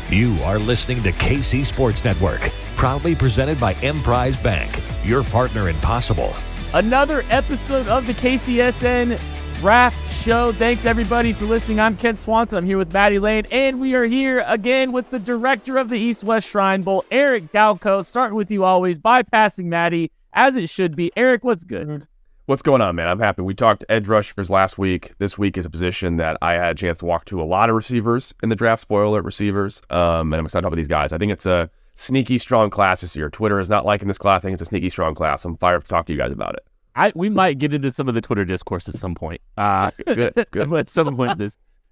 You are listening to KC Sports Network, proudly presented by Emprise Bank, your partner in possible. Another episode of the KCSN Draft Show. Thanks, everybody, for listening. I'm Ken Swanson. I'm here with Maddie Lane, and we are here again with the director of the East-West Shrine Bowl, Eric Galko. Starting with you always, bypassing Maddie, as it should be. Eric, what's good? What's going on, man? I'm happy. We talked edge rushers last week. This week is a position that I had a chance to walk to a lot of receivers in the draft, spoiler receivers, and I'm excited to talk about these guys. I think it's a sneaky, strong class this year. Twitter is not liking this class. I think it's a sneaky, strong class. I'm fired up to talk to you guys about it. We might get into some of the Twitter discourse at some point. Good. At some point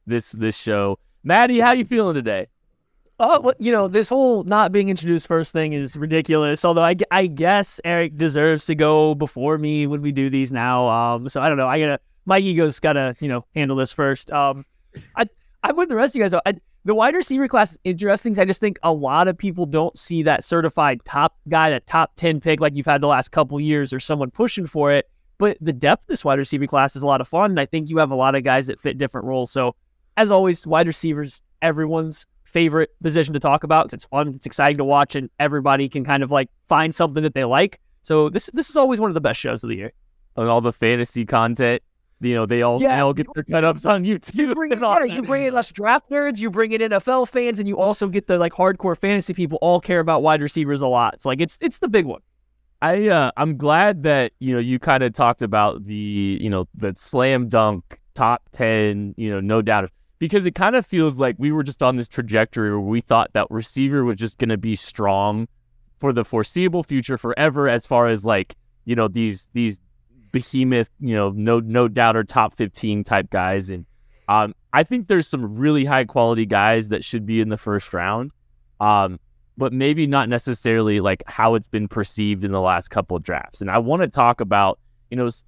this show. Maddie, how you feeling today? Well, this whole not being introduced first thing is ridiculous. Although I guess Eric deserves to go before me when we do these now. So I don't know. My ego's gotta handle this first. I'm with the rest of you guys though. The wide receiver class is interesting. I just think a lot of people don't see that certified top guy, that top 10 pick like you've had the last couple years, or someone pushing for it. But the depth of this wide receiver class is a lot of fun, and I think you have a lot of guys that fit different roles. So as always, wide receivers, everyone's favorite position to talk about. It's fun, it's exciting to watch, and everybody can kind of like find something that they like. So this is always one of the best shows of the year. And all the fantasy content, they all get their cut-ups on YouTube. You bring in us draft nerds, you bring in NFL fans, and you also get the like hardcore fantasy people all care about wide receivers a lot. It's like it's the big one. I'm glad that you kind of talked about the slam dunk top 10, no doubt, because it kind of feels like we were just on this trajectory where we thought that receiver was just going to be strong for the foreseeable future, forever, as far as like these behemoth, no doubter top 15 type guys. And I think there's some really high quality guys that should be in the first round, but maybe not necessarily like how it's been perceived in the last couple of drafts. And I want to talk about,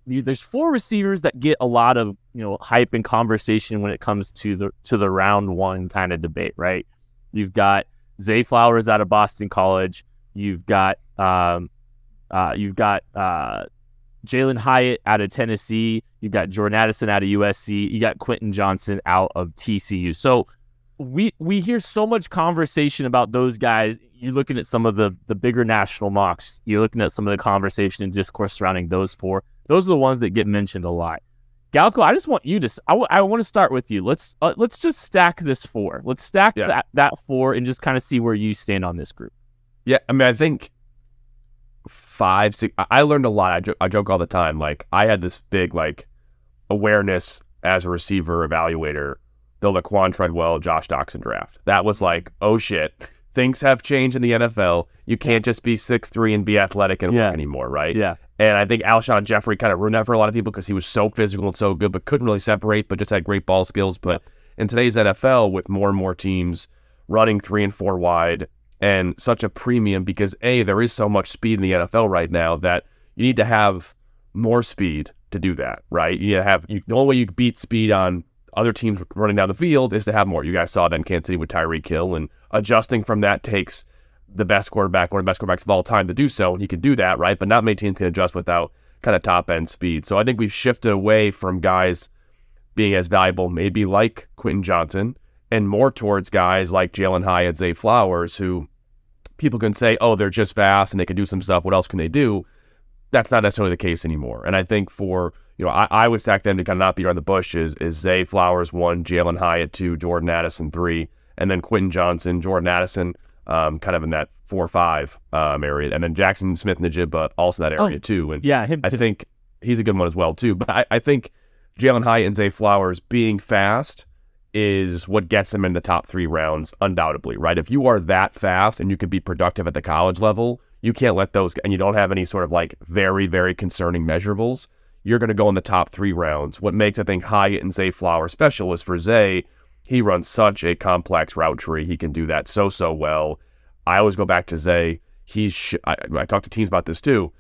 there's four receivers that get a lot of hype and conversation when it comes to the round one kind of debate, right? You've got Zay Flowers out of Boston College. You've got Jalen Hyatt out of Tennessee. You've got Jordan Addison out of USC. You got Quentin Johnson out of TCU. So we hear so much conversation about those guys. You're looking at some of the bigger national mocks. You're looking at some of the conversation and discourse surrounding those four. Those are the ones that get mentioned a lot. Galko, I just want you to. I want to start with you. Let's just stack this four. Let's stack that four and just kind of see where you stand on this group. Yeah, I mean, I think 5, 6. I learned a lot. I joke all the time. Like, I had this big like awareness as a receiver evaluator. The Laquan Treadwell, Josh Doctson draft. That was like, oh shit, things have changed in the NFL. You can't just be 6'3" and be athletic and work anymore, right? Yeah. And I think Alshon Jeffrey kind of ruined that for a lot of people because he was so physical and so good, but couldn't really separate, but just had great ball skills. But in today's NFL, with more and more teams running 3 and 4 wide, and such a premium because there is so much speed in the NFL right now that you need to have more speed to do that, right? You need to have the only way you beat speed on other teams running down the field is to have more. You guys saw that in Kansas City with Tyreek Hill, and adjusting from that takes the best quarterback, one of the best quarterbacks of all time to do so, and he can do that, right? But not many teams can adjust without kind of top-end speed. So I think we've shifted away from guys being as valuable, maybe like Quentin Johnson, and more towards guys like Jalen Hyatt, Zay Flowers, who people can say, oh, they're just fast and they can do some stuff. What else can they do? That's not necessarily the case anymore. And I think for, I would stack them to kind of not beat around the bush is Zay Flowers 1, Jalen Hyatt 2, Jordan Addison 3, and then Quentin Johnson, Jordan Addison, kind of in that 4-5 area, and then Jackson Smith-Njigba also in that area too. And him too. I think he's a good one as well too. But I think Jalen Hyatt and Zay Flowers being fast is what gets them in the top 3 rounds, undoubtedly, right? If you are that fast and you can be productive at the college level, you can't let those, and you don't have any sort of like very, very concerning measurables, you're going to go in the top 3 rounds. What makes, I think, Hyatt and Zay Flowers special is for Zay, he runs such a complex route tree. He can do that so well. I always go back to Zay. I talk to teams about this too.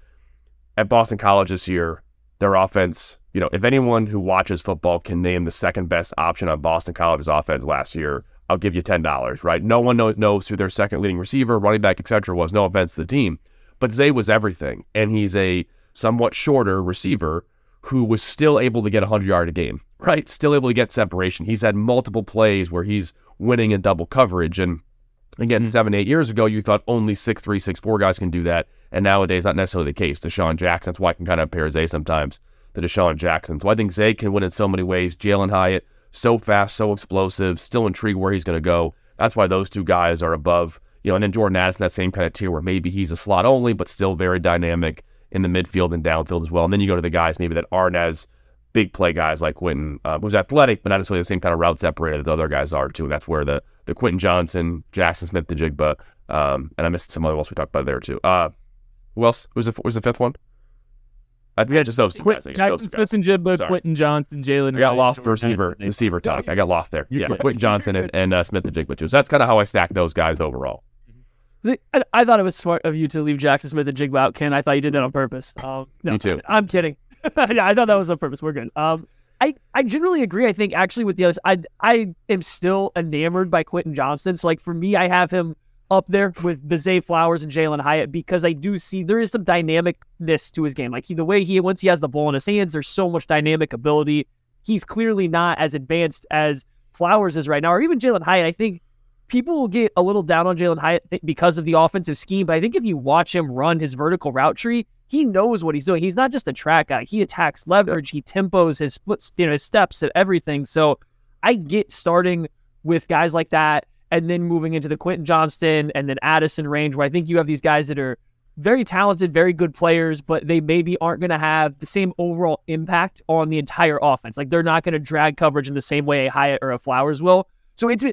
At Boston College this year, their offense, if anyone who watches football can name the second best option on Boston College's offense last year, I'll give you $10, right? No one knows who their second leading receiver, running back, etc. was. No offense to the team. But Zay was everything. And he's a somewhat shorter receiver who was still able to get 100-yard a game, right? Still able to get separation. He's had multiple plays where he's winning in double coverage. And Again, 7, 8 years ago, you thought only 6'3", 6'4" guys can do that. And nowadays, not necessarily the case. Deshaun Jackson, that's why I can kind of compare Zay sometimes to Deshaun Jackson. So I think Zay can win in so many ways. Jalen Hyatt, so fast, so explosive, still intrigued where he's going to go. That's why those two guys are above, and then Jordan Addison, that same kind of tier where maybe he's a slot only, but still very dynamic in the midfield and downfield as well. And then you go to the guys maybe that aren't as big play guys like Quentin, who's athletic, but not necessarily the same kind of route separator that the other guys are too. And that's where the Quentin Johnson, Jackson Smith-Njigba, and I missed some other ones we talked about there too. Who else? Who's the fifth one? I think just those two guys. Jackson Smith-Njigba, Quentin Johnson, Jalen. I got lost for receiver talk. I got lost there. Yeah, Quentin Johnson and Smith-Njigba too. So that's kind of how I stack those guys overall. I thought it was smart of you to leave Jackson Smith-Njigba out, Ken. I thought you did that on purpose. No, Me too. I'm kidding. I thought that was on purpose. We're good. I generally agree. I think actually with the others, I am still enamored by Quentin Johnson. So like for me, I have him up there with the Zay Flowers and Jalen Hyatt because I do see there is some dynamicness to his game. Like the way once he has the ball in his hands, there's so much dynamic ability. He's clearly not as advanced as Flowers is right now, or even Jalen Hyatt. I think people will get a little down on Jalen Hyatt because of the offensive scheme, but I think if you watch him run his vertical route tree, he knows what he's doing. He's not just a track guy. He attacks leverage. He tempos his his steps and everything. So I get starting with guys like that and then moving into the Quentin Johnston and then Addison range where I think you have these guys that are very talented, very good players, but they maybe aren't going to have the same overall impact on the entire offense. Like they're not going to drag coverage in the same way a Hyatt or a Flowers will. So it's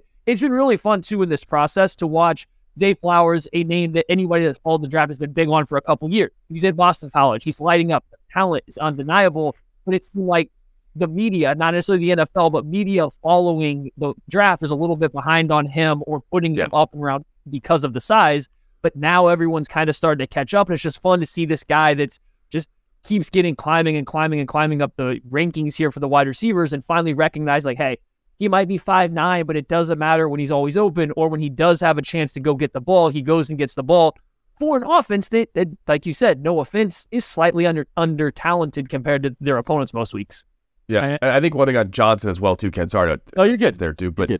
been really fun too in this process to watch Zay Flowers, a name that anybody that's followed the draft has been big on for a couple years. He's at Boston College. He's lighting up. The talent is undeniable, but it's like the media, not necessarily the NFL, but media following the draft is a little bit behind on him or putting him up and around because of the size. But now everyone's kind of starting to catch up, and it's just fun to see this guy that's just keeps climbing up the rankings here for the wide receivers and finally recognize like, hey, he might be 5'9", but it doesn't matter when he's always open or when he does have a chance to go get the ball, he goes and gets the ball for an offense that like you said, no offense, is slightly under talented compared to their opponents most weeks. Yeah, I think one thing on Johnson as well too, Ken. Sorry to you're good there too, but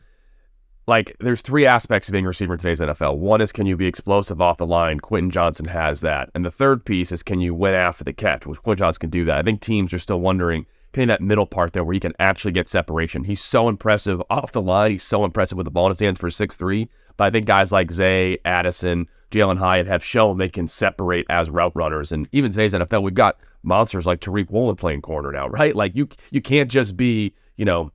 like there's three aspects of being a receiver in today's NFL. One is can you be explosive off the line? Quentin Johnson has that. And the third piece is can you win after the catch, which Quentin Johnson can do that. I think teams are still wondering, getting that middle part there where he can actually get separation. He's so impressive off the line. He's so impressive with the ball in his hands for 6'3". But I think guys like Zay, Addison, Jalen Hyatt have shown they can separate as route runners. And even today's NFL, we've got monsters like Tariq Woolen playing corner now, right? Like you can't just be,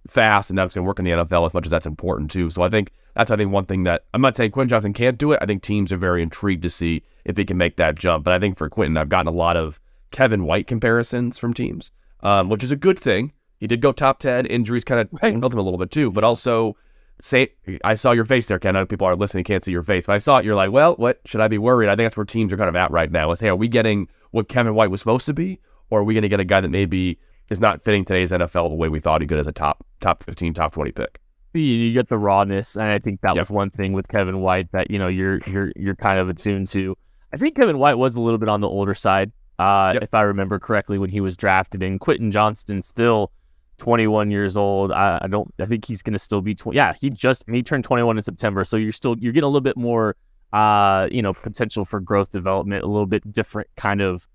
fast and that's going to work in the NFL as much as that's important too. So I think that's, one thing that I'm not saying Quentin Johnson can't do it. I think teams are very intrigued to see if he can make that jump. But I think for Quentin, I've gotten a lot of Kevin White comparisons from teams, which is a good thing. He did go top 10. Injuries kind of built him a little bit too, but also I saw your face there, Ken. I know people are listening, can't see your face, but I saw it. You're like, well, what should I be worried? I think that's where teams are kind of at right now. Is, hey, are we getting what Kevin White was supposed to be, or are we going to get a guy that maybe is not fitting today's NFL the way we thought he could as a top 15, top 20 pick? You get the rawness, and I think that was one thing with Kevin White that you're kind of attuned to. I think Kevin White was a little bit on the older side, if I remember correctly, when he was drafted. And Quentin Johnston still 21 years old. I think he's going to still be 20. Yeah, he turned 21 in September. So you're getting a little bit more, potential for growth development, a little bit different kind of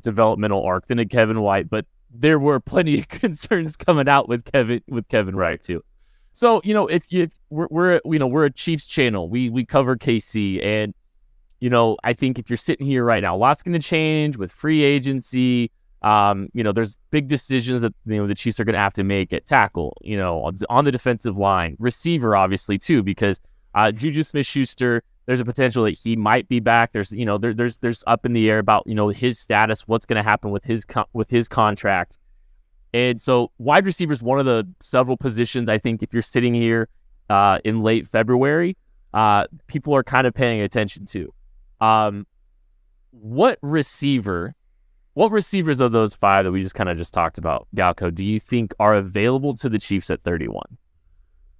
developmental arc than a Kevin White. But there were plenty of concerns coming out with Kevin White too. So if we're a Chiefs channel, we cover KC, and I think if you're sitting here right now, a lot's going to change with free agency. There's big decisions that the Chiefs are going to have to make at tackle, on the defensive line, receiver, obviously too, because Juju Smith-Schuster, there's a potential that he might be back. There's there's up in the air about his status, what's going to happen with his contract, and so wide receiver is one of the several positions I think if you're sitting here in late February, people are kind of paying attention to. What receivers of those five that we just kind of talked about, Galko, do you think are available to the Chiefs at 31?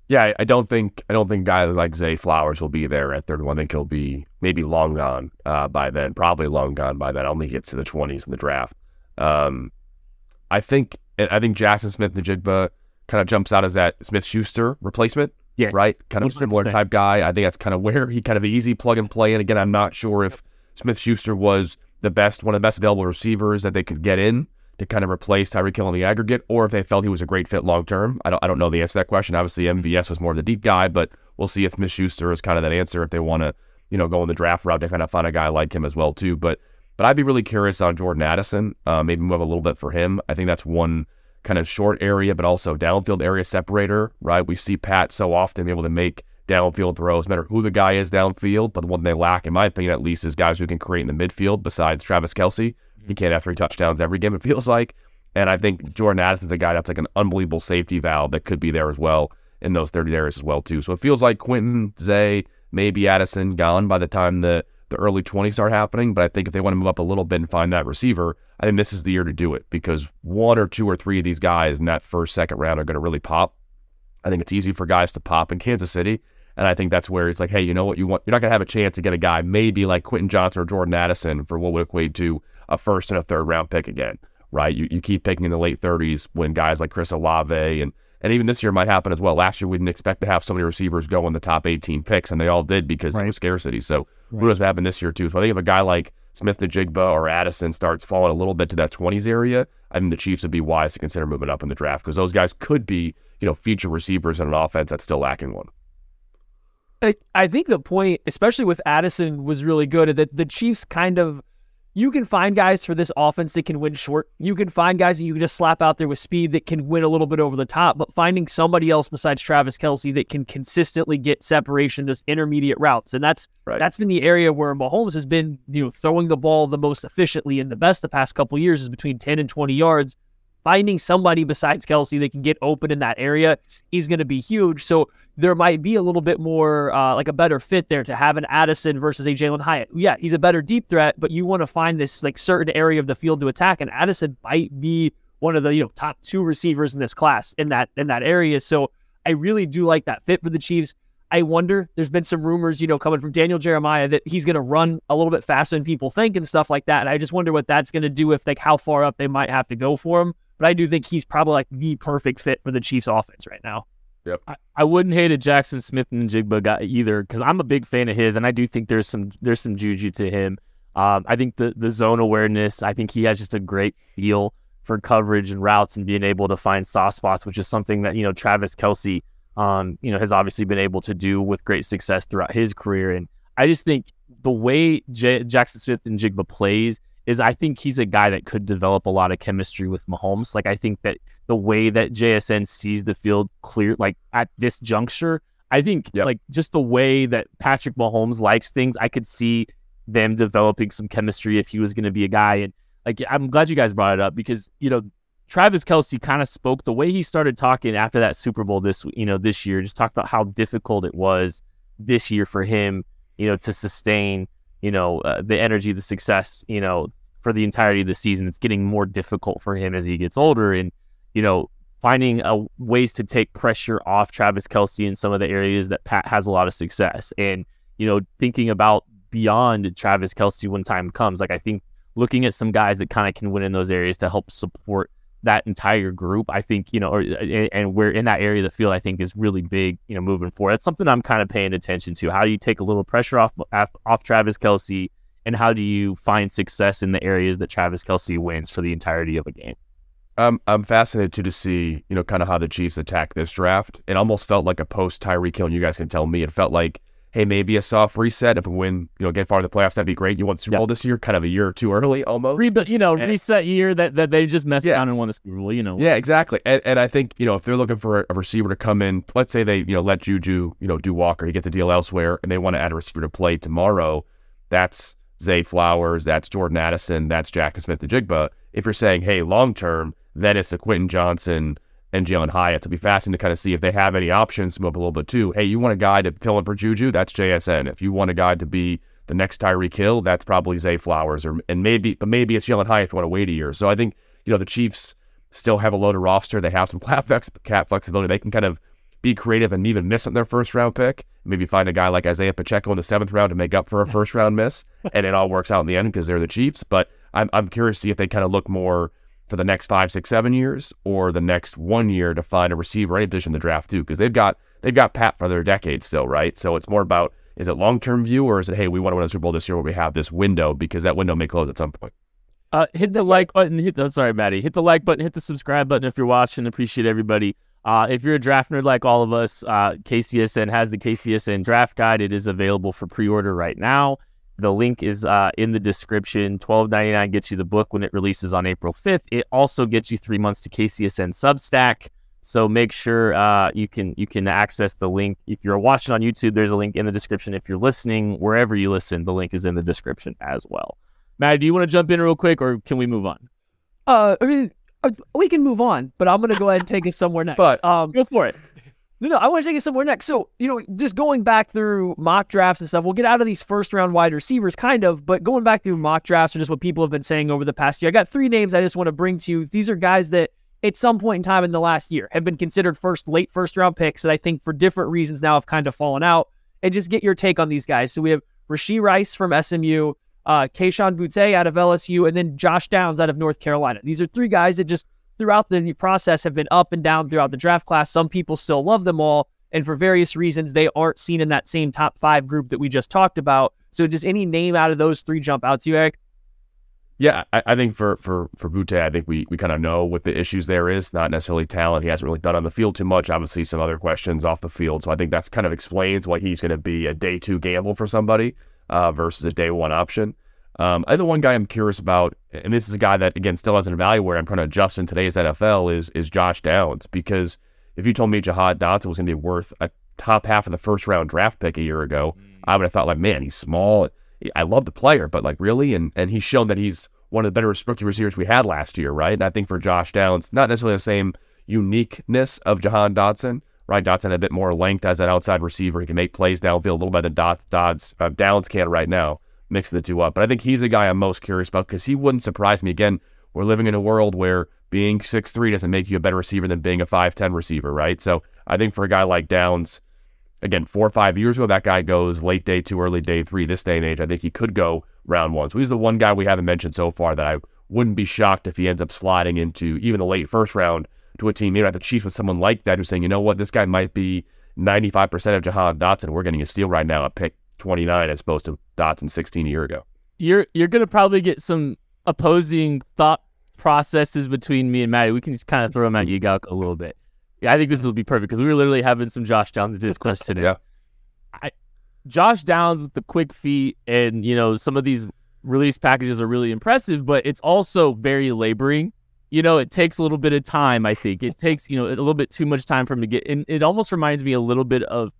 Yeah, I don't think guys like Zay Flowers will be there at 31. I think he'll be maybe long gone by then, probably long gone by then. Only gets to the 20s in the draft. I think Jackson Smith-Njigba kind of jumps out as that Smith-Schuster replacement Yes, right? Kind of similar 100%. type guy. I think that's kind of where he kind of the easy plug and play. And again, I'm not sure if Smith-Schuster was one of the best available receivers that they could get in to kind of replace Tyreek Hill in the aggregate, or if they felt he was a great fit long term. I don't know the answer to that question. Obviously, MVS was more of the deep guy, but we'll see if Smith-Schuster is kind of that answer if they want to, go in the draft route to kind of find a guy like him as well too. But I'd be really curious on Jordan Addison. Maybe move a little bit for him. I think that's one kind of short area, but also downfield area separator, right? We see Pat so often be able to make downfield throws, no matter who the guy is downfield, but the one they lack, in my opinion at least, is guys who can create in the midfield besides Travis Kelce. He can't have 3 touchdowns every game, it feels like. And I think Jordan Addison's a guy that's like an unbelievable safety valve that could be there as well in those 30 areas as well too. So it feels like Quentin, Zay, maybe Addison gone by the time the early 20s start happening. But I think if they want to move up a little bit and find that receiver, I think this is the year to do it, because 1 or 2 or 3 of these guys in that first, second round are going to really pop. I think it's easy for guys to pop in Kansas City. And I think that's where it's like, hey, you know what you want? You're not going to have a chance to get a guy maybe like Quentin Johnson or Jordan Addison for what would equate to a first and a third round pick again, right? You keep picking in the late 30s when guys like Chris Olave and even this year might happen as well. Last year, we didn't expect to have so many receivers go in the top 18 picks, and they all did because there was scarcity. So who knows what happened this year too? So I think if a guy like Smith-Njigba or Addison starts falling a little bit to that 20s area, I think the Chiefs would be wise to consider moving up in the draft, because those guys could be, feature receivers in an offense that's still lacking one. I think the point, especially with Addison, was really good, that the Chiefs kind of, you can find guys for this offense that can win short. You can find guys that you can just slap out there with speed that can win a little bit over the top, but finding somebody else besides Travis Kelce that can consistently get separation, those intermediate routes. And that's been the area where Mahomes has been, throwing the ball the most efficiently and the best the past couple of years is between 10 and 20 yards. Finding somebody besides Kelce that can get open in that area is going to be huge. So there might be a little bit more like a better fit there to have an Addison versus a Jalen Hyatt. Yeah, he's a better deep threat, but you want to find this like certain area of the field to attack, and Addison might be one of the top 2 receivers in this class in that area. So I really do like that fit for the Chiefs. I wonder, there's been some rumors, coming from Daniel Jeremiah that he's going to run a little bit faster than people think and stuff like that. And I just wonder what that's going to do, if like how far up they might have to go for him. But I do think he's probably like the perfect fit for the Chiefs offense right now. Yep. I wouldn't hate a Jackson Smith-Njigba guy either, because I'm a big fan of his, and I do think there's some juju to him. I think the zone awareness, I think he has just a great feel for coverage and routes and being able to find soft spots, which is something that, Travis Kelce, has obviously been able to do with great success throughout his career. And I just think the way Jackson Smith-Njigba plays is, I think he's a guy that could develop a lot of chemistry with Mahomes. Like, I think that the way that JSN sees the field clear, like at this juncture, I think like just the way that Patrick Mahomes likes things, I could see them developing some chemistry if he was going to be a guy. And like, I'm glad you guys brought it up, because, Travis Kelce kind of spoke the way he started talking after that Super Bowl this year, just talked about how difficult it was this year for him, to sustain the energy, the success, for the entirety of the season. It's getting more difficult for him as he gets older, and, finding ways to take pressure off Travis Kelce in some of the areas that Pat has a lot of success. And, thinking about beyond Travis Kelce when time comes, like, I think looking at some guys that kind of can win in those areas to help support that entire group, I think, and we're in that area of the field, I think is really big, moving forward. That's something I'm kind of paying attention to. How do you take a little pressure off Travis Kelce, and how do you find success in the areas that Travis Kelce wins for the entirety of a game? I'm fascinated to see, kind of how the Chiefs attack this draft. It almost felt like a post Tyreek Hill, and you guys can tell me, it felt like, hey, maybe a soft reset. If we win, get far in the playoffs, that'd be great. You want the Super Bowl this year, kind of a year or two early almost. Reset year that they just messed around and won the Super Bowl, Yeah, exactly. And I think, if they're looking for a receiver to come in, let's say they, let Juju, do Walker, he get the deal elsewhere, and they want to add a receiver to play tomorrow, that's Zay Flowers, that's Jordan Addison, that's Jackson Smith-Njigba. If you're saying, hey, long-term, then it's a Quentin Johnson and Jalen Hyatt. It'll be fascinating to kind of see if they have any options to move up a little bit too. Hey, you want a guy to fill in for Juju? That's JSN. If you want a guy to be the next Tyreek Hill, that's probably Zay Flowers, but maybe it's Jalen Hyatt if you want to wait a year. So I think, the Chiefs still have a loaded roster. They have some cap flexibility. They can kind of be creative and even miss on their first round pick. Maybe find a guy like Isaiah Pacheco in the 7th round to make up for a first round miss, and it all works out in the end because they're the Chiefs. But I'm curious to see if they kind of look more for the next 5, 6, 7 years, or the next 1 year to find a receiver, any position in the draft too, because they've got they've got Pat for another decade still, right? So it's more about, is it long-term view, or is it, hey, we want to win a Super Bowl this year where we have this window, because that window may close at some point. Hit the like button. Sorry, Maddie. Hit the like button. Hit the subscribe button if you're watching. Appreciate everybody. If you're a draft nerd like all of us, KCSN has the KCSN draft guide. It is available for pre-order right now. The link is in the description. $12.99 gets you the book when it releases on April 5th. It also gets you 3 months to KCSN Substack. So make sure you can access the link. If you're watching on YouTube, there's a link in the description. If you're listening, wherever you listen, the link is in the description as well. Matt, do you want to jump in real quick, or can we move on? I mean, we can move on, but I'm going to go ahead and take it somewhere next. But go for it. No, I want to take it somewhere next. So, just going back through mock drafts and stuff, we'll get out of these first-round wide receivers, kind of, but going back through mock drafts are just what people have been saying over the past year. I got 3 names I just want to bring to you. These are guys that at some point in time in the last year have been considered late first-round picks that I think for different reasons now have kind of fallen out, and just get your take on these guys. So we have Rashee Rice from SMU, Kayshon Boutte out of LSU, and then Josh Downs out of North Carolina. These are 3 guys that just throughout the process have been up and down throughout the draft class. Some people still love them all, and for various reasons, they aren't seen in that same top 5 group that we just talked about. So does any name out of those 3 jump out to you, Eric? Yeah, I think for Boutte, I think we kind of know what the issues there is. Not necessarily talent. He hasn't really done on the field too much. Obviously, some other questions off the field. So I think that's kind of explains why he's going to be a day 2 gamble for somebody versus a day 1 option. I think the one guy I'm curious about, and this is a guy that, again, still hasn't evaluated where I'm trying to adjust in today's NFL, is Josh Downs. Because if you told me Jahan Dotson was going to be worth a top half of the first-round draft pick a year ago, I would have thought, like, man, he's small. I love the player, but, like, really? And he's shown that he's one of the better rookie receivers we had last year, right? And I think for Josh Downs, not necessarily the same uniqueness of Jahan Dotson, right? Dotson had a bit more length as an outside receiver. He can make plays downfield a little better than Downs can right now, mixing the 2 up. But I think he's the guy I'm most curious about, because he wouldn't surprise me. Again, we're living in a world where being 6'3" doesn't make you a better receiver than being a 5'10" receiver, right? So I think for a guy like Downs, again, 4 or 5 years ago, that guy goes late day 2, early day 3. This day and age, I think he could go round 1. So he's the one guy we haven't mentioned so far that I wouldn't be shocked if he ends up sliding into even the late first round to a team, maybe not the Chiefs, with someone like that who's saying, you know what, this guy might be 95% of Jahan Dotson. We're getting a steal right now at pick 29 as opposed to Dotson 16 a year ago. You're going to probably get some opposing thought processes between me and Maddie. We can kind of throw them at you, Galko, a little bit. Yeah, I think this will be perfect because we were literally having some Josh Downs discourse today. Yeah. Josh Downs with the quick feet and, some of these release packages are really impressive, but it's also very laboring. It takes a little bit of time, I think. It takes, a little bit too much time for him to get, and it almost reminds me a little bit of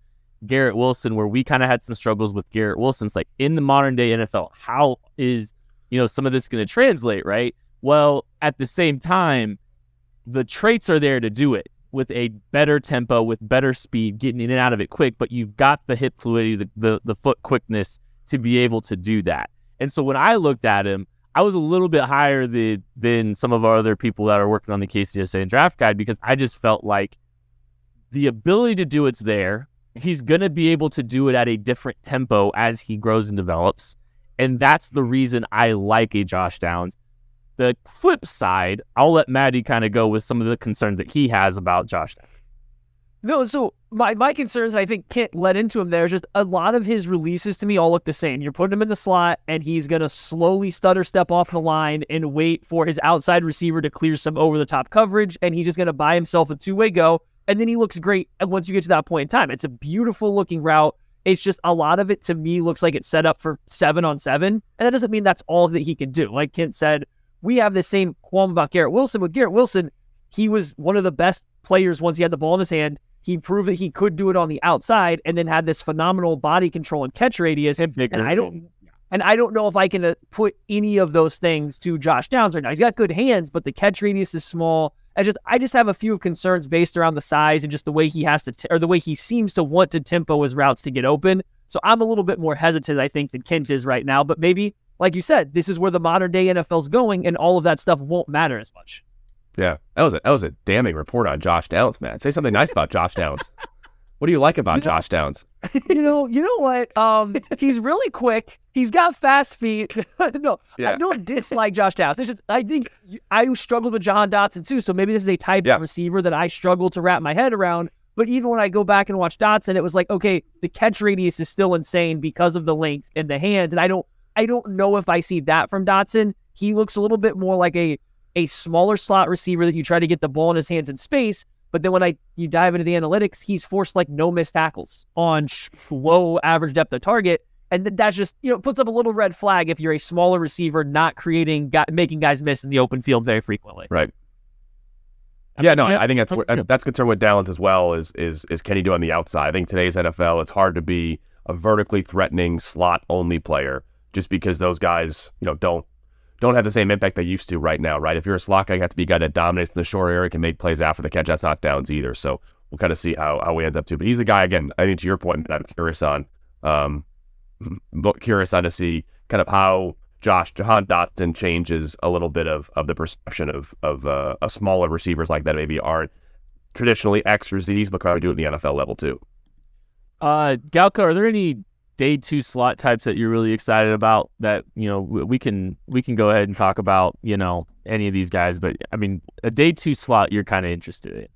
Garrett Wilson, where we kind of had some struggles with Garrett Wilson. It's like, in the modern day NFL, how is, some of this going to translate, right? Well, at the same time, the traits are there to do it with a better tempo, with better speed, getting in and out of it quick, but you've got the hip fluidity, the foot quickness to be able to do that. And so when I looked at him, I was a little bit higher than some of our other people that are working on the KCSA draft guide, because I just felt like the ability to do it's there. He's going to be able to do it at a different tempo as he grows and develops. And that's the reason I like a Josh Downs. The flip side, I'll let Maddie kind of go with some of the concerns that he has about Josh Downs. No, so my concerns, I think, Kent led into him there. Is just a lot of his releases to me all look the same. You're putting him in the slot, and he's going to slowly stutter step off the line and wait for his outside receiver to clear some over-the-top coverage, and he's just going to buy himself a two-way go, and then he looks great once you get to that point in time. It's a beautiful-looking route. It's just a lot of it, to me, looks like it's set up for 7-on-7, and that doesn't mean that's all that he can do. Like Kent said, we have the same qualm about Garrett Wilson. With Garrett Wilson, he was one of the best players once he had the ball in his hand. He proved that he could do it on the outside, and then had this phenomenal body control and catch radius. And I don't know if I can put any of those things to Josh Downs right now. He's got good hands, but the catch radius is small. I just have a few concerns based around the size and just the way he has to, or the way he seems to want to tempo his routes to get open. So I'm a little bit more hesitant, I think, than Kent is right now. But maybe, like you said, this is where the modern day NFL's going, and all of that stuff won't matter as much. Yeah, that was a damning report on Josh Downs, man. Say something nice about Josh Downs. What do you like about Josh Downs? You know what? He's really quick. He's got fast feet. No, yeah. I don't dislike Josh Downs. I think I struggled with Jahan Dotson too, so maybe this is a type of receiver that I struggle to wrap my head around. But even when I go back and watch Dotson, it was like, okay, the catch radius is still insane because of the length and the hands. And I don't know if I see that from Dotson. He looks a little bit more like a smaller slot receiver that you try to get the ball in his hands in space. But then when you dive into the analytics, he's forced like no missed tackles on low average depth of target. And that's just, puts up a little red flag if you're a smaller receiver, not making guys miss in the open field very frequently. Right. Yeah, no, I think that's concerned with Dallins as well. Is can he do on the outside? I think today's NFL, it's hard to be a vertically threatening slot only player just because those guys, don't have the same impact they used to right now. Right? If you're a slot guy, you have to be a guy that dominates in the short area, can make plays after the catch. That's not Downs either. So we'll kind of see how he ends up too. But he's a guy, again, I think to your point that I'm curious on. Curious on to see kind of how Jahan Dotson changes a little bit of the perception of smaller receivers like that maybe aren't traditionally X or Z's, but probably do it in the NFL level too. Galko, are there any day 2 slot types that you're really excited about that, we can go ahead and talk about, any of these guys, but I mean, a day 2 slot you're kind of interested in?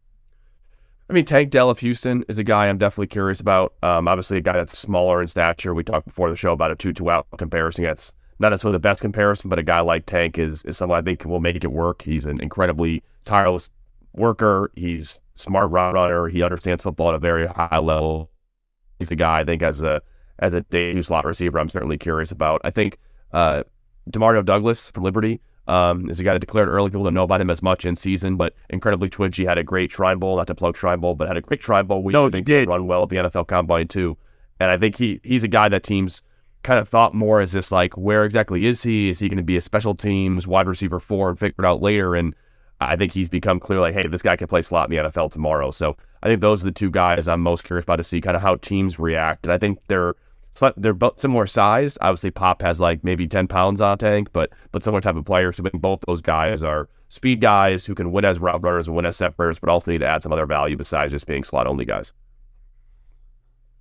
I mean, Tank Dell of Houston is a guy I'm definitely curious about. Obviously, a guy that's smaller in stature. We talked before the show about a 2-2 out comparison. That's not necessarily the best comparison, but a guy like Tank is someone I think will make it work. He's an incredibly tireless worker. He's a smart route runner. He understands football at a very high level. He's a guy I think as a day 2 slot receiver I'm certainly curious about. I think Demario Douglas from Liberty is a guy that declared early. People don't know about him as much in season, but incredibly twitchy. Had a great Shrine Bowl, not to plug Shrine Bowl, but had a great Shrine Bowl. We think he did run well at the NFL Combine too. And I think he's a guy that teams kind of thought more as this, like, where exactly is he? Is he going to be a special teams wide receiver 4 and figure it out later? And I think he's become clear, like, hey, this guy can play slot in the NFL tomorrow. So I think those are the 2 guys I'm most curious about to see kind of how teams react. And I think they're both similar size. Obviously, Pop has like maybe 10 pounds on Tank, but similar type of players. So I think both those guys are speed guys who can win as route runners and win as separators, but also need to add some other value besides just being slot only guys.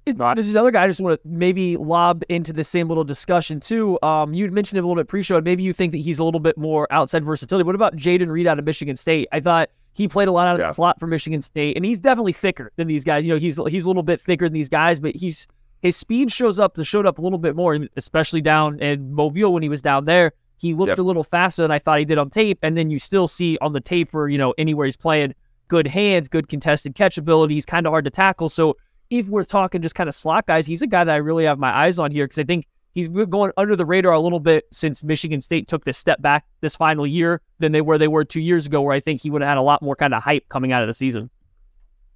This is another guy I just want to maybe lob into the same little discussion too. You'd mentioned him a little bit pre-show, and maybe you think that he's a little bit more outside versatility. What about Jaden Reed out of Michigan State? I thought he played a lot out of the slot for Michigan State, and he's definitely thicker than these guys. He's a little bit thicker than these guys, but his speed showed up a little bit more, especially down in Mobile when he was down there. He looked a little faster than I thought he did on tape, and then you still see on the tape where, anywhere he's playing, good hands, good contested catch ability. He's kind of hard to tackle. So if we're talking just kind of slot guys, he's a guy that I really have my eyes on here because I think he's going under the radar a little bit since Michigan State took this step back this final year than they were 2 years ago, where I think he would have had a lot more kind of hype coming out of the season.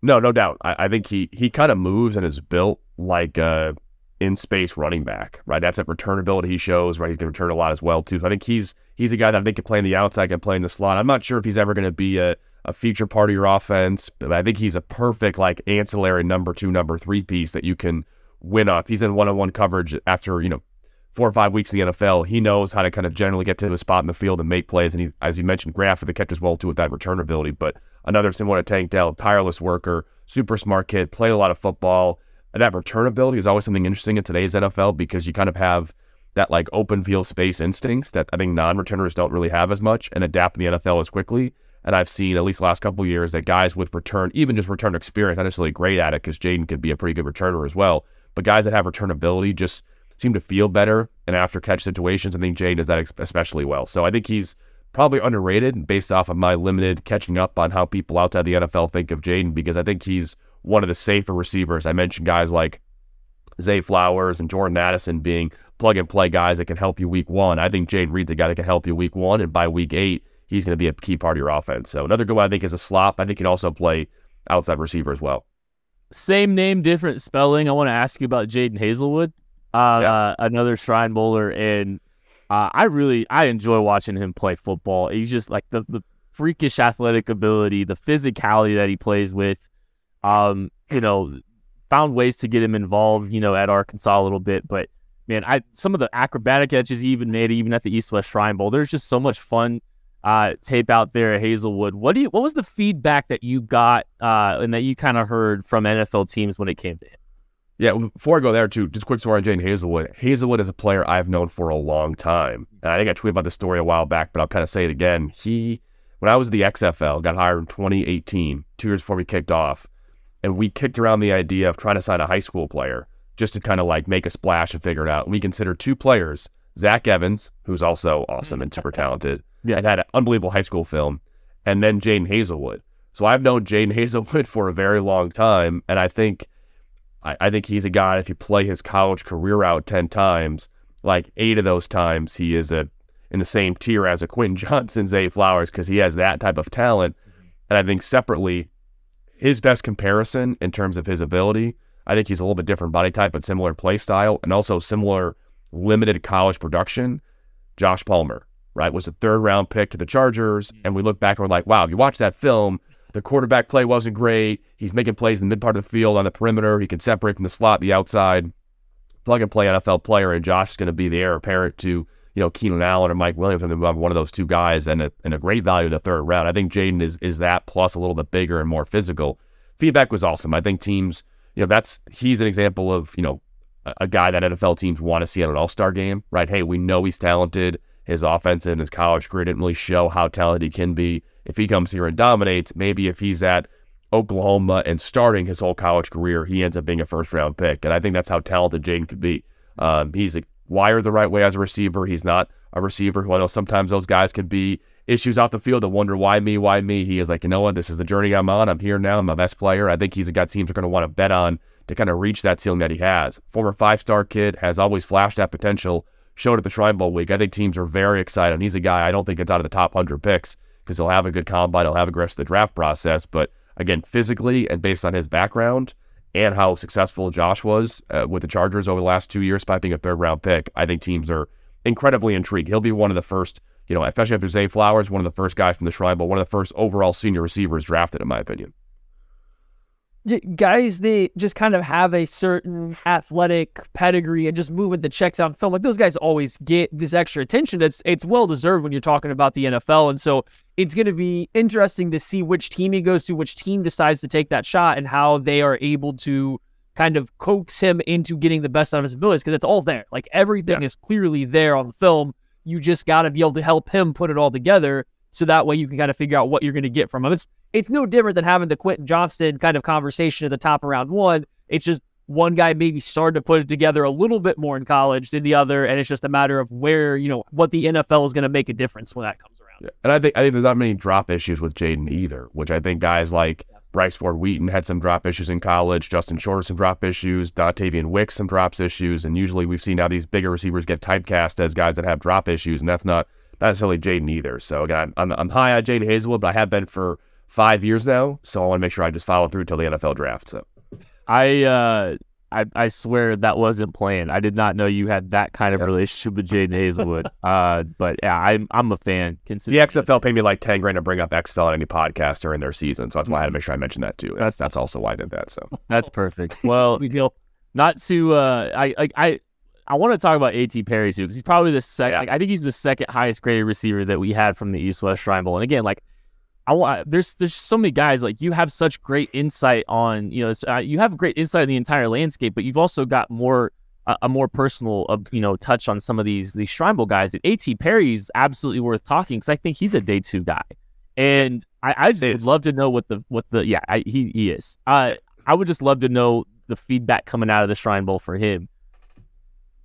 No doubt. I think he kind of moves and is built like a in-space running back, right? That's that returnability he shows, right? He can return a lot as well, too. So I think he's a guy that I think can play in the outside, can play in the slot. I'm not sure if he's ever going to be a feature part of your offense, but I think he's a perfect like ancillary number 2, number 3 piece that you can win off. He's in one-on-one coverage after 4 or 5 weeks in the NFL. He knows how to kind of generally get to a spot in the field and make plays, and he, as you mentioned, graph for the catch as well too with that return ability. But another similar to Tank Dell, tireless worker, super smart kid, played a lot of football. And that return ability is always something interesting in today's NFL because you kind of have that like open field space instincts that I think non-returners don't really have as much and adapt in the NFL as quickly. And I've seen, at least the last couple of years, that guys with even just return experience, not necessarily great at it because Jaden could be a pretty good returner as well, but guys that have return ability just seem to feel better in after-catch situations. I think Jaden does that especially well. So I think he's probably underrated based off of my limited catching up on how people outside the NFL think of Jaden, because I think he's one of the safer receivers. I mentioned guys like Zay Flowers and Jordan Addison being plug-and-play guys that can help you week 1. I think Jaden Reed's a guy that can help you week 1, and by week 8, he's going to be a key part of your offense. So another good one I think is a slot. I think he can also play outside receiver as well. Same name, different spelling. I want to ask you about Jaden Hazelwood, another Shrine Bowler, and I enjoy watching him play football. He's just like the freakish athletic ability, the physicality that he plays with. Found ways to get him involved, at Arkansas a little bit, but man, some of the acrobatic catches he even made, even at the East-West Shrine Bowl. There's just so much fun tape out there at Hazelwood. What was the feedback that you got and that you kind of heard from NFL teams when it came to him? Yeah, before I go there too, just quick story on Jaden Hazelwood. Hazelwood is a player I've known for a long time. And I think I tweeted about this story a while back, but I'll kind of say it again. When I was at the XFL, got hired in 2018, 2 years before we kicked off. and we kicked around the idea of trying to sign a high school player just to kind of like make a splash and figure it out. We considered 2 players, Zach Evans, who's also awesome and super talented, and had an unbelievable high school film, and then Jaden Hazelwood. So I've known Jaden Hazelwood for a very long time, and I think he's a guy, if you play his college career out 10 times, like 8 of those times he is in the same tier as a Quentin Johnson, Zay Flowers, because he has that type of talent. And I think separately, his best comparison in terms of his ability, I think he's a little bit different body type, but similar play style, and also similar limited college production. Josh Palmer, right, was a 3rd-round pick to the Chargers, and we look back and we're like, wow, if you watch that film, the quarterback play wasn't great. He's making plays in the mid part of the field on the perimeter. He can separate from the slot, the outside, plug-and-play NFL player, and Josh is going to be the heir apparent to, Keenan Allen or Mike Williams, and one of those 2 guys, and a great value in the 3rd round. I think Jaden is that, plus a little bit bigger and more physical. Feedback was awesome. I think teams, he's an example of, a guy that NFL teams want to see at an all-star game, right? Hey, we know he's talented. His offense and his college career didn't really show how talented he can be. If he comes here and dominates, maybe if he's at Oklahoma and starting his whole college career, he ends up being a 1st-round pick. And I think that's how talented Jaden could be. He's wired the right way as a receiver. He's not a receiver who, I know sometimes those guys can be issues off the field that wonder, why me, why me? He is like, you know what, this is the journey I'm on. I'm here now. I'm my best player. I think he's a guy teams are going to want to bet on to kind of reach that ceiling that he has. Former 5-star kid, has always flashed that potential, showed at the Shrine Bowl week. I think teams are very excited. And he's a guy I don't think gets out of the top 100 picks because he'll have a good combine. He'll have a rest of the draft process. But again, physically and based on his background and how successful Josh was with the Chargers over the last 2 years by being a 3rd-round pick, I think teams are incredibly intrigued. He'll be one of the first, especially after Zay Flowers, one of the first guys from the Shrine Bowl, one of the first overall senior receivers drafted, in my opinion. Yeah, guys, they just kind of have a certain athletic pedigree and just movement that checks out in film. Like, those guys always get this extra attention. It's well-deserved when you're talking about the NFL. And so it's going to be interesting to see which team he goes to, which team decides to take that shot, and how they are able to kind of coax him into getting the best out of his abilities, because it's all there. Like, everything is clearly there on the film. You just got to be able to help him put it all together, so that way you can kind of figure out what you're going to get from him. It's no different than having the Quentin Johnston kind of conversation at the top of round 1. It's just one guy maybe started to put it together a little bit more in college than the other, and it's just a matter of where, what the NFL is going to make a difference when that comes around. Yeah. And I think there's not many drop issues with Jaden either, which I think guys like Bryce Ford Wheaton had some drop issues in college, Justin Shorter some drop issues, Dontavian Wicks some drops issues, and usually we've seen how these bigger receivers get typecast as guys that have drop issues, and that's not necessarily Jaden either. So again, I'm high on Jaden Hazelwood, but I have been for 5 years now, so I want to make sure I just follow through till the NFL draft. So I swear that wasn't planned. I did not know you had that kind of relationship with Jaden Hazelwood. But yeah, I'm a fan. The XFL paid me like $10,000 to bring up XFL on any podcast during their season, so that's why I had to make sure I mentioned that too. That's also why I did that. So that's perfect. Well, not to I want to talk about A.T. Perry too, because he's probably the second. Like, I think he's the second highest graded receiver that we had from the East-West Shrine Bowl. And again, like, there's so many guys, like, you have such great insight on, you have great insight in the entire landscape, but you've also got a more personal, touch on some of these Shrine Bowl guys. And A.T. Perry is absolutely worth talking, because I think he's a day 2 guy, and I just would love to know he is. I would just love to know the feedback coming out of the Shrine Bowl for him.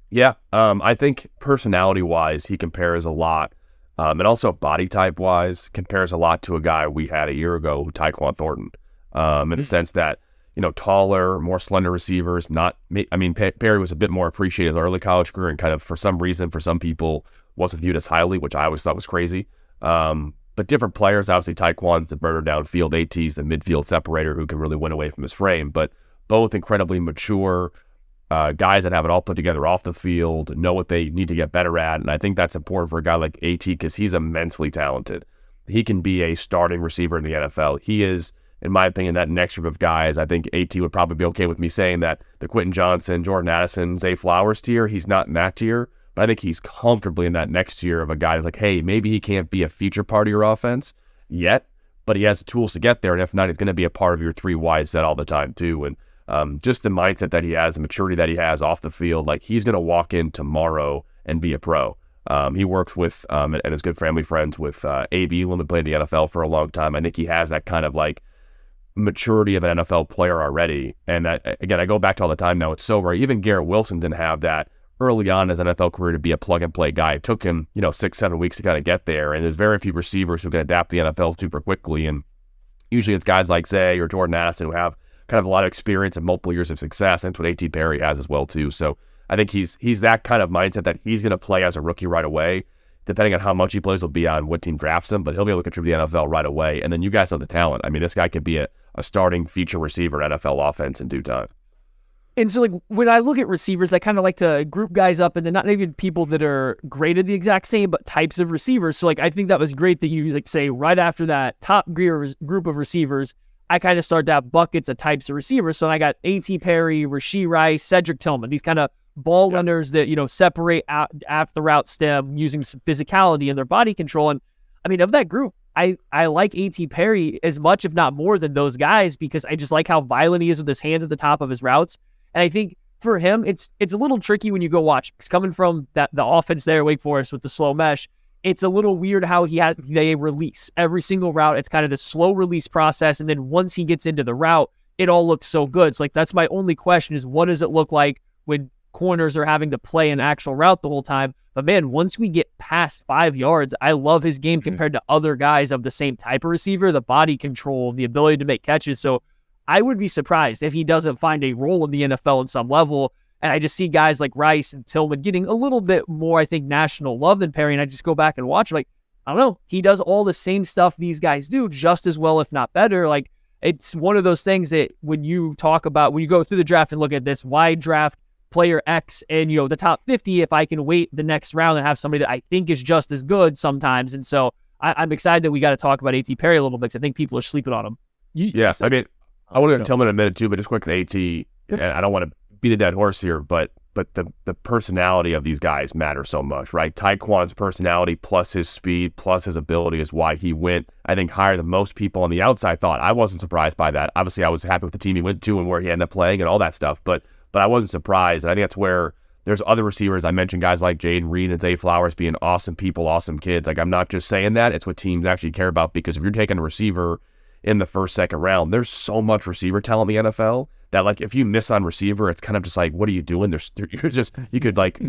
Yeah, I think personality-wise, he compares a lot. And also body type-wise, compares a lot to a guy we had a year ago, Tyquan Thornton, in the sense that, taller, more slender receivers. Perry was a bit more appreciated in his early college career, and kind of, for some reason, for some people, wasn't viewed as highly, which I always thought was crazy. But different players, obviously Tyquan's the burner downfield, AT's the midfield separator who can really win away from his frame, but both incredibly mature guys that have it all put together off the field, know what they need to get better at. And I think that's important for a guy like AT, because he's immensely talented. He can be a starting receiver in the NFL. He is, in my opinion, that next group of guys. I think AT would probably be okay with me saying that the Quentin Johnson, Jordan Addison, Zay Flowers tier, he's not in that tier, but I think he's comfortably in that next tier of a guy who's like, hey, maybe he can't be a feature part of your offense yet, but he has the tools to get there. And if not, he's going to be a part of your 3 wide set all the time too. And just the mindset that he has, the maturity that he has off the field, like, he's going to walk in tomorrow and be a pro. He works with, and is good family friends with A.B. Elam, who played in the NFL for a long time. I think he has that kind of, like, maturity of an NFL player already. And again, I go back to all the time now. It's so rare. Even Garrett Wilson didn't have that early on in his NFL career to be a plug-and-play guy. It took him, 6-7 weeks to kind of get there. And there's very few receivers who can adapt to the NFL super quickly. And usually it's guys like Zay or Jordan Addison who have kind of a lot of experience and multiple years of success. And that's what A.T. Perry has as well, too. So I think he's that kind of mindset that he's going to play as a rookie right away. Depending on how much he plays will be on what team drafts him, but he'll be able to contribute to the NFL right away. And then you guys know the talent. I mean, this guy could be a starting feature receiver in NFL offense in due time. And so, like, when I look at receivers, I kind of like to group guys up, and then not even people that are graded the exact same, but types of receivers. So, like, I think that was great that you, like, say right after that top group of receivers, I kind of start to have buckets of types of receivers. So I got A.T. Perry, Rashee Rice, Cedric Tillman, these kind of ball runners that, separate out after the route stem using some physicality and their body control. And I mean, of that group, I like A.T. Perry as much, if not more, than those guys, because I just like how violent he is with his hands at the top of his routes. And I think for him, it's a little tricky when you go watch. Because coming from the offense there, Wake Forest, with the slow mesh, it's a little weird how they release every single route. It's kind of the slow release process. And then once he gets into the route, it all looks so good. So, like, that's my only question is, what does it look like when corners are having to play an actual route the whole time? But man, once we get past 5 yards, I love his game compared to other guys of the same type of receiver, the body control, the ability to make catches. So I would be surprised if he doesn't find a role in the NFL in some level. And I just see guys like Rice and Tillman getting a little bit more, I think, national love than Perry. And I just go back and watch, like, I don't know, he does all the same stuff these guys do just as well, if not better. Like, it's one of those things that when you go through the draft and look at this wide draft, player X and, the top 50, if I can wait the next round and have somebody that I think is just as good sometimes. And so I'm excited that we got to talk about A.T. Perry a little bit, because I think people are sleeping on him. Yes. I mean, I want to tell him in a minute too, but just quickly, A.T., and I don't want to beat a dead horse here, but the personality of these guys matters so much, right? Tyquan's personality plus his speed plus his ability is why he went, I think, higher than most people on the outside thought. I wasn't surprised by that. Obviously, I was happy with the team he went to and where he ended up playing and all that stuff, but I wasn't surprised. And I think that's where there's other receivers. I mentioned guys like Jaden Reed and Zay Flowers being awesome people, awesome kids. Like, I'm not just saying that. It's what teams actually care about, because if you're taking a receiver in the first, second round, there's so much receiver talent in the NFL that, like, if you miss on receiver, it's kind of just like, what are you doing? You could, like,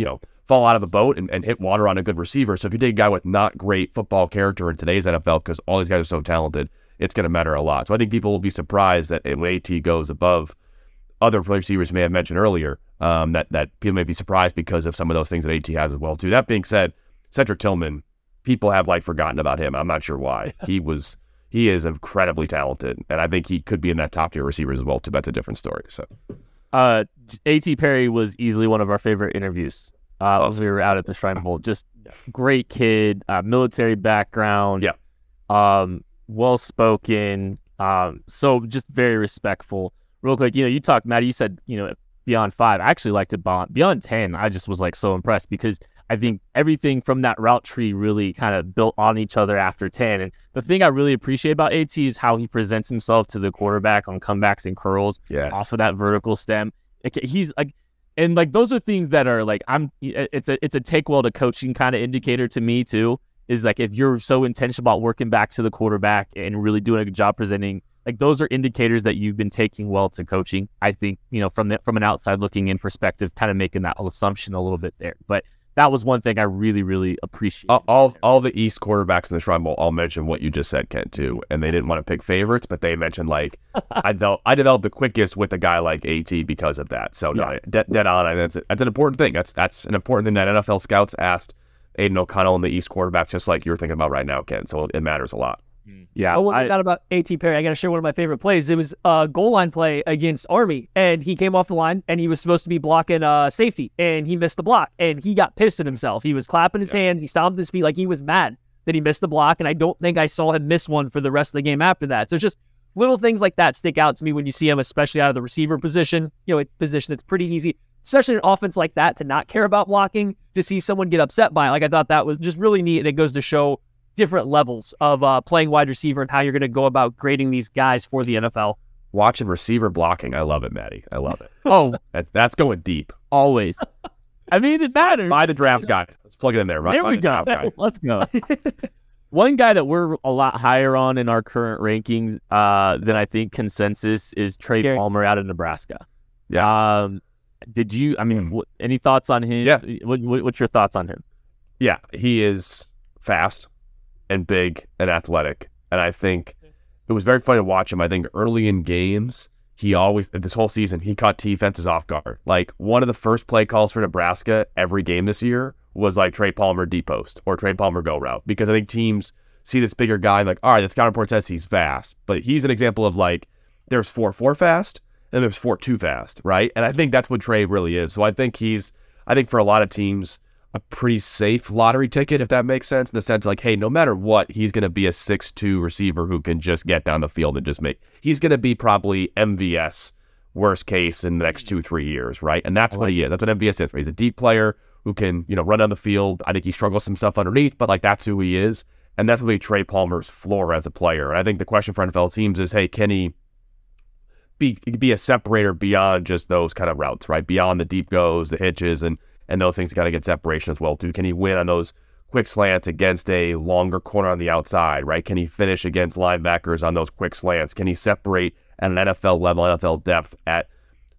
fall out of a boat and hit water on a good receiver. So if you take a guy with not great football character in today's NFL, because all these guys are so talented, it's going to matter a lot. So I think people will be surprised that when AT goes above other receivers may have mentioned earlier, that people may be surprised because of some of those things that AT has as well too. That being said, Cedric Tillman, people have forgotten about him. I'm not sure why. He is incredibly talented, and I think he could be in that top tier receivers as well too. That's a different story. So, A.T. Perry was easily one of our favorite interviews. As we were out at the Shrine Bowl. Just great kid, military background, well spoken, so just very respectful. Real quick, you talked, Maddie, you said, beyond 5. I actually liked it beyond 10. I just was so impressed, because I think everything from that route tree really kind of built on each other after 10. And the thing I really appreciate about AT is how he presents himself to the quarterback on comebacks and curls off of that vertical stem. He's those are things that are it's a take well to coaching kind of indicator to me too, is if you're so intentional about working back to the quarterback and really doing a good job presenting, those are indicators that you've been taking well to coaching. I think, from an outside looking in perspective, kind of making that assumption a little bit there. But that was one thing I really, really appreciate. All the East quarterbacks in the Shrine Bowl all mentioned what you just said, Kent, too. And they didn't want to pick favorites, but they mentioned, I developed the quickest with a guy like AT because of that. So, no, dead on. And that's an important thing. That's an important thing that NFL scouts asked Aiden O'Connell and the East quarterbacks, just like you're thinking about right now, Kent. So it matters a lot. Yeah. One thing about A.T. Perry, I got to share one of my favorite plays. It was a goal line play against Army, and he came off the line, and he was supposed to be blocking safety, and he missed the block, and he got pissed at himself. He was clapping his hands. He stomped his feet like he was mad that he missed the block, and I don't think I saw him miss one for the rest of the game after that. So it's just little things like that stick out to me when you see him, especially out of the receiver position, a position that's pretty easy, especially in an offense like that, to not care about blocking, to see someone get upset by it. I thought that was just really neat, and it goes to show different levels of playing wide receiver and how you're going to go about grading these guys for the NFL. Watching receiver blocking, I love it, Maddie. I love it. Oh, that's going deep. Always. I mean, it matters. Buy the draft guide. Let's plug it in there. There we go. Let's go. One guy that we're a lot higher on in our current rankings than I think consensus is Trey Palmer out of Nebraska. Yeah. Did you? I mean, any thoughts on him? Yeah. What's your thoughts on him? Yeah, he is fast and big and athletic, and I think it was very fun to watch him. I think early in games, he always, this whole season, he caught defenses off guard. Like, one of the first play calls for Nebraska every game this year was like Trey Palmer deep post or Trey Palmer go route, because I think teams see this bigger guy like, all right, the scouting report says he's fast, but he's an example of like, there's 4.4 fast and there's 4.2 fast, right? And I think that's what Trey really is. So I think for a lot of teams, a pretty safe lottery ticket, if that makes sense, in the sense like, hey, no matter what, he's going to be a 6'2 receiver who can just get down the field and just he's going to be probably MVS worst case in the next 2-3 years, right? And that's what he is. That's what MVS is. He's a deep player who can, run down the field. I think he struggles himself underneath, but like that's who he is. And that's really Trey Palmer's floor as a player. And I think the question for NFL teams is, hey, can he be a separator beyond just those kind of routes, right? Beyond the deep goes, the hitches, and those things got to get separation as well, too. Can he win on those quick slants against a longer corner on the outside, right? Can he finish against linebackers on those quick slants? Can he separate at an NFL level, NFL depth at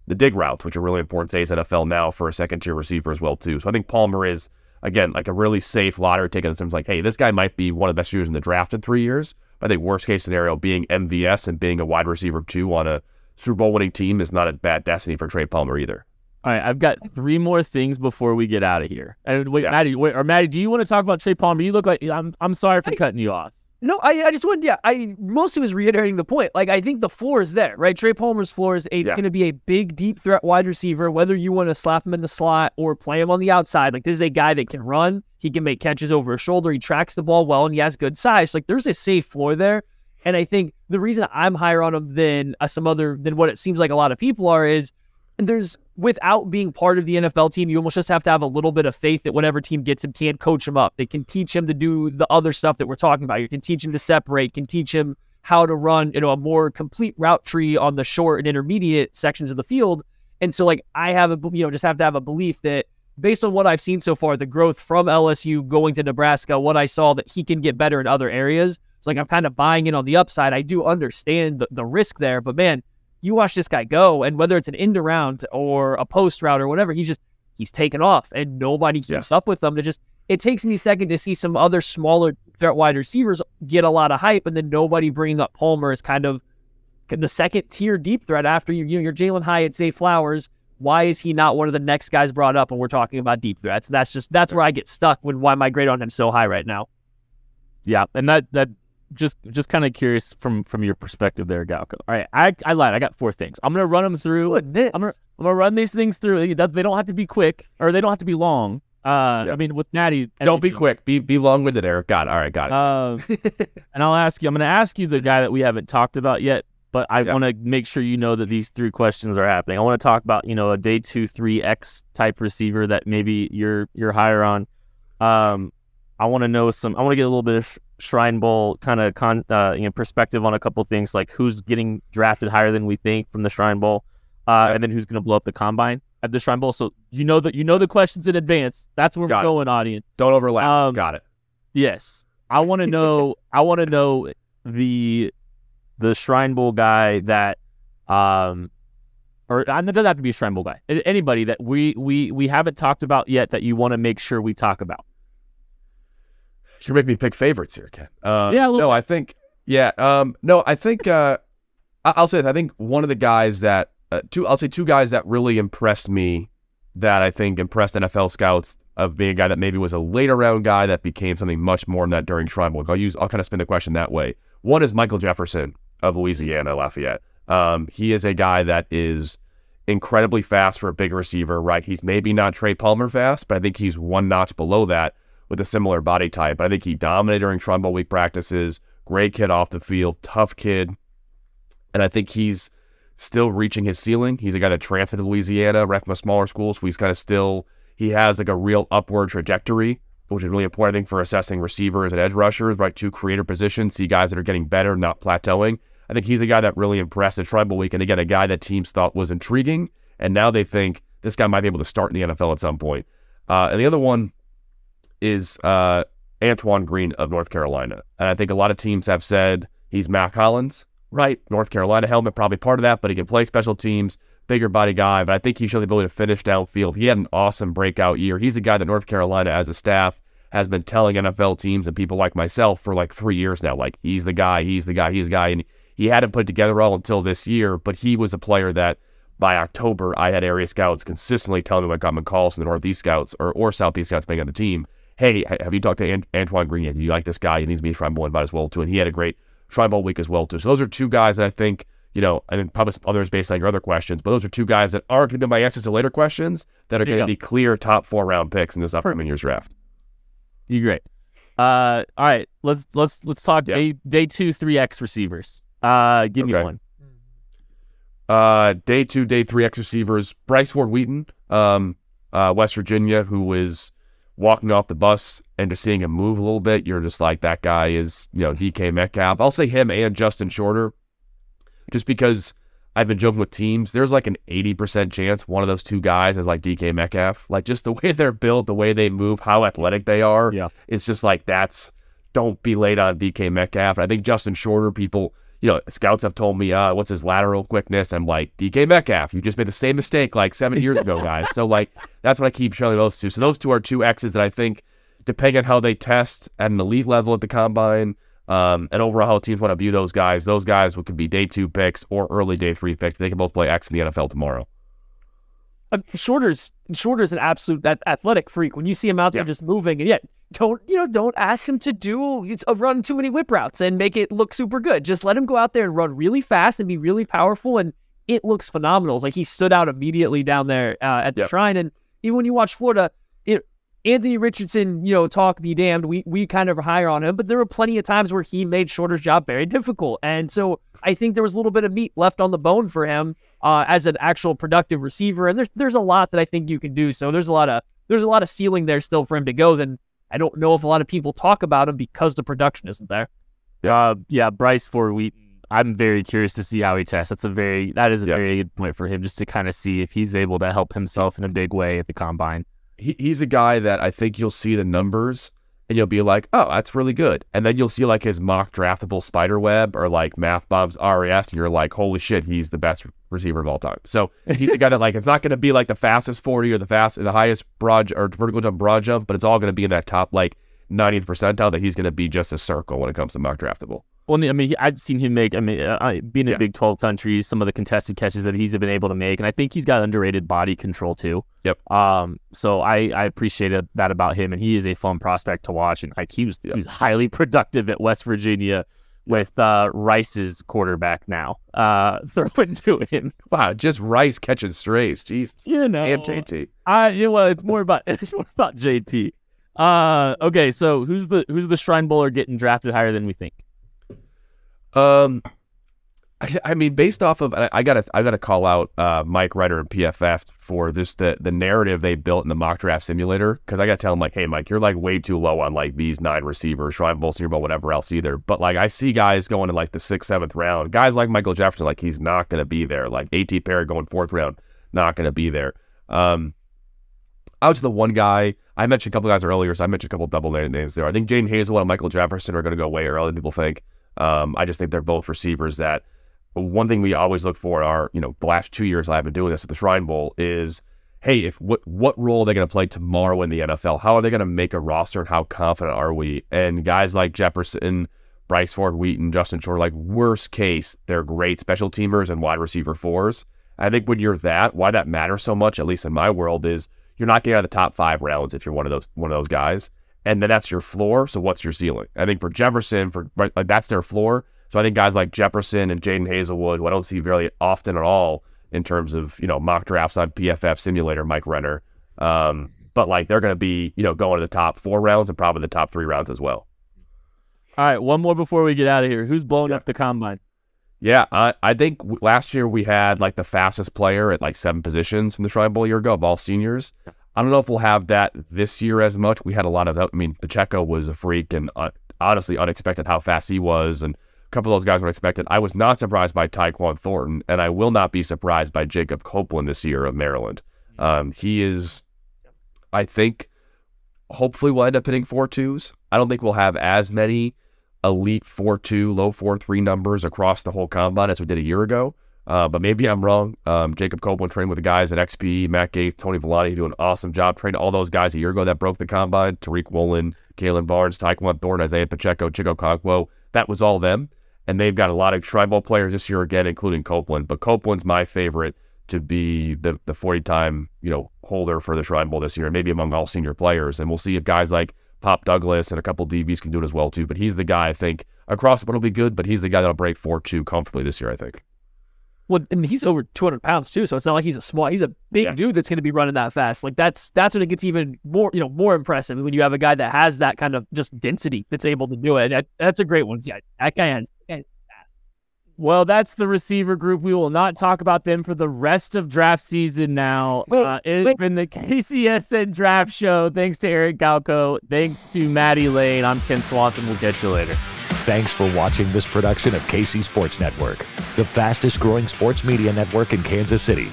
the dig routes, which are really important in today's NFL now for a second-tier receiver as well, too. So I think Palmer is, again, like a really safe lottery ticket in terms of like, hey, this guy might be one of the best shooters in the draft in 3 years. But I think worst-case scenario, being MVS and being a wide receiver, too, on a Super Bowl winning team is not a bad destiny for Trey Palmer either. All right, I've got 3 more things before we get out of here. And wait, yeah. Maddie, do you want to talk about Trey Palmer? You look like I'm sorry for cutting you off. No, I just wanted, I mostly was reiterating the point. Like, I think the floor is there, right? Trey Palmer's floor is going to be a big, deep threat wide receiver, whether you want to slap him in the slot or play him on the outside. Like, this is a guy that can run. He can make catches over his shoulder. He tracks the ball well, and he has good size. Like, there's a safe floor there. And I think the reason I'm higher on him than than what it seems like a lot of people are is, without being part of the NFL team, you almost just have to have a little bit of faith that whatever team gets him can coach him up. They can teach him to do the other stuff that we're talking about. You can teach him to separate, can teach him how to run, a more complete route tree on the short and intermediate sections of the field. And so, like, I have just have to have a belief that based on what I've seen so far, the growth from LSU going to Nebraska, what I saw that he can get better in other areas. So, like, I'm kind of buying in on the upside. I do understand the risk there, but man, you watch this guy go, and whether it's an end around or a post route or whatever, he's taken off, and nobody keeps up with him. It takes me a second to see some other smaller threat wide receivers get a lot of hype, and then nobody bringing up Palmer as kind of the second tier deep threat after your Jalen Hyatt, Zay Flowers. Why is he not one of the next guys brought up when we're talking about deep threats? That's where I get stuck with why my grade on him so high right now. Yeah, and that just kind of curious from your perspective there, Galko. All right, I lied. I got 4 things. I'm gonna run them through. I'm gonna run these things through. They don't have to be quick, or they don't have to be long. I mean, with Natty, don't be quick. Be long-winded, Eric. Got it. All right, got it. And I'll ask you. I'm gonna ask you the guy that we haven't talked about yet, but I want to make sure you know that these 3 questions are happening. I want to talk about a day 2, 3X type receiver that maybe you're higher on. I want to know I want to get a little bit of Shrine Bowl kind of perspective on a couple things, like who's getting drafted higher than we think from the Shrine Bowl, and then who's going to blow up the combine at the Shrine Bowl. So the questions in advance. That's where we're going, audience. Don't overlap. Got it. Yes, I want to know. I want to know the Shrine Bowl guy that or it doesn't have to be a Shrine Bowl guy. Anybody that we haven't talked about yet that you want to make sure we talk about. You're making me pick favorites here, Ken. I think I'll say this. I think one of the guys that two guys that really impressed me, that I think impressed NFL scouts of being a guy that maybe was a later round guy that became something much more than that during Shrine Bowl. I'll kind of spin the question that way. One is Michael Jefferson of Louisiana Lafayette. He is a guy that is incredibly fast for a big receiver, right? He's maybe not Trey Palmer fast, but I think he's one notch below that with a similar body type. But I think he dominated during Shrine Bowl week practices. Great kid off the field, tough kid. And I think he's still reaching his ceiling. He's a guy that transferred to Louisiana, right from a smaller school, so he has like a real upward trajectory, which is really important, I think, for assessing receivers and edge rushers, right? 2 creator positions, see guys that are getting better, not plateauing. I think he's a guy that really impressed at Shrine Bowl week, and again, a guy that teams thought was intriguing, and now they think this guy might be able to start in the NFL at some point. And the other one is Antoine Green of North Carolina. And I think a lot of teams have said he's Matt Collins, right? North Carolina helmet, probably part of that, but he can play special teams, bigger body guy. But I think he showed the ability to finish downfield. He had an awesome breakout year. He's a guy that North Carolina as a staff has been telling NFL teams and people like myself for like 3 years now, like he's the guy, he's the guy, he's the guy. And he hadn't put it together all until this year, but he was a player that by October, I had area scouts consistently telling me, like I'm in calls from the Northeast scouts or Southeast scouts being on the team. Hey, have you talked to Antoine Green yet? Do you like this guy? He needs to be a Shrine Bowl invite as well, too. And he had a great Shrine Bowl week as well, too. So those are two guys that I think, and probably some others based on your other questions, but those are two guys that aren't going to be my answers to later questions that are going to be clear top 4 round picks in this upcoming year's draft. You're great. All right, let's talk day 2 3X receivers. Give me one. Day 2, day 3X receivers. Bryce Ford Wheaton, West Virginia, who was walking off the bus and just seeing him move a little bit. You're just like, that guy is, DK Metcalf. I'll say him and Justin Shorter, just because I've been joking with teams. There's like an 80% chance one of those two guys is like DK Metcalf. Like just the way they're built, the way they move, how athletic they are. Yeah. It's just like, don't be late on DK Metcalf. And I think Justin Shorter, people, scouts have told me, what's his lateral quickness? I'm like, DK Metcalf, you just made the same mistake like 7 years ago, guys. So like, that's what I keep showing those two. So those two are two X's that I think, depending on how they test at an elite level at the combine, and overall how teams want to view those guys could be day 2 picks or early day 3 picks. They can both play X in the NFL tomorrow. Shorter's an absolute athletic freak. When you see him out there just moving, and yet don't ask him to run too many whip routes and make it look super good. Just let him go out there and run really fast and be really powerful, and it looks phenomenal. It's like he stood out immediately down there at the Shrine. And even when you watch Florida, Anthony Richardson, talk be damned, we kind of are higher on him, but there were plenty of times where he made Shorter's job very difficult. And so I think there was a little bit of meat left on the bone for him as an actual productive receiver. And there's a lot that I think you can do. So there's a lot of ceiling there still for him to go. Then I don't know if a lot of people talk about him because the production isn't there. Bryce Ford Wheaton. I'm very curious to see how he tests. That is a very good point for him, just to kind of see if he's able to help himself in a big way at the combine. He's a guy that I think you'll see the numbers and you'll be like, oh, that's really good. And then you'll see like his mock draftable spiderweb or like Math Bombs RAS, and you're like, holy shit, he's the best receiver of all time. So he's a guy that like, it's not going to be like the fastest 40 or the highest broad or vertical jump, broad jump, but it's all going to be in that top like 90th percentile that he's going to be just a circle when it comes to mock draftable. Well, I mean, I've seen him make, being in Big 12 countries, some of the contested catches that he's been able to make, and I think he's got underrated body control too. Yep. So I appreciated that about him, and he is a fun prospect to watch, and like he was highly productive at West Virginia with Rice's quarterback now throwing to him. Wow, just Rice catching strays. Jeez. And JT. It's more about JT. Okay, so who's the Shrine Bowler getting drafted higher than we think? I mean, based off of, I gotta call out Mike Ryder and PFF for this the narrative they built in the mock draft simulator, because I gotta tell him like, hey Mike, you're like way too low on like these 9 receivers, Shrine Bowl, Senior Bowl, whatever else either. But like I see guys going in like the 6th, 7th round, guys like Michael Jefferson, like he's not gonna be there. Like A.T. Perry going 4th round, not gonna be there. I was the one guy, I mentioned a couple guys earlier, so I mentioned a couple double names there. I think Jaden Hazelwood and Michael Jefferson are gonna go way early, people think. I just think they're both receivers that one thing we always look for are, the last 2 years I've been doing this at the Shrine Bowl is, hey, what role are they going to play tomorrow in the NFL? How are they going to make a roster, and how confident are we? And guys like Jefferson, Bryce Ford Wheaton, Justin Shorter, like worst case, they're great special teamers and wide receiver 4s. I think when you're why that matters so much, at least in my world, is you're not getting out of the top 5 rounds if you're one of those guys. And then that's your floor. So what's your ceiling? I think for Jefferson, that's their floor. So I think guys like Jefferson and Jaden Hazelwood, who I don't see very often at all in terms of mock drafts on PFF simulator, Mike Renner, but like they're going to be going to the top 4 rounds and probably the top 3 rounds as well. All right, one more before we get out of here. Who's blowing up the combine? Yeah, I think last year we had like the fastest player at like 7 positions from the Shrine Bowl a year ago of all seniors. I don't know if we'll have that this year as much. We had a lot of that. I mean, Pacheco was a freak and honestly unexpected how fast he was, and a couple of those guys were expected. I was not surprised by Tyquan Thornton, and I will not be surprised by Jacob Copeland this year of Maryland. He is, I think, hopefully we'll end up hitting 4.2s. I don't think we'll have as many elite 4.2, low 4.3 numbers across the whole combine as we did a year ago. But maybe I'm wrong. Jacob Copeland trained with the guys at XP, Matt Gates, Tony Vellani, who do an awesome job training all those guys a year ago that broke the combine. Tariq Woolen, Kalen Barnes, Tyquan Thornton, Isaiah Pacheco, Chico Conquo. That was all them. And they've got a lot of Shrine Bowl players this year again, including Copeland. But Copeland's my favorite to be the 40-time, holder for the Shrine Bowl this year, maybe among all senior players. And we'll see if guys like Pop Douglas and a couple DBs can do it as well too. But he's the guy I think across the board will be good, but he's the guy that'll break 4.2 comfortably this year, I think. Well, and he's over 200 pounds too, so it's not like he's a big dude that's going to be running that fast. Like that's when it gets even more, more impressive when you have a guy that has that kind of just density that's able to do it. That's a great one. Yeah, that guy has. Well, that's the receiver group. We will not talk about them for the rest of draft season now. It's been the KCSN Draft Show. Thanks to Eric Galko. Thanks to Maddie Lane. I'm Ken Swanson. We'll catch you later. Thanks for watching this production of KC Sports Network, the fastest growing sports media network in Kansas City.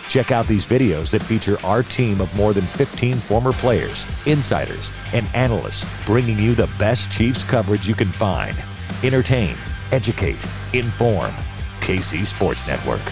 Check out these videos that feature our team of more than 15 former players, insiders, and analysts bringing you the best Chiefs coverage you can find. Entertain, educate, inform. KC Sports Network.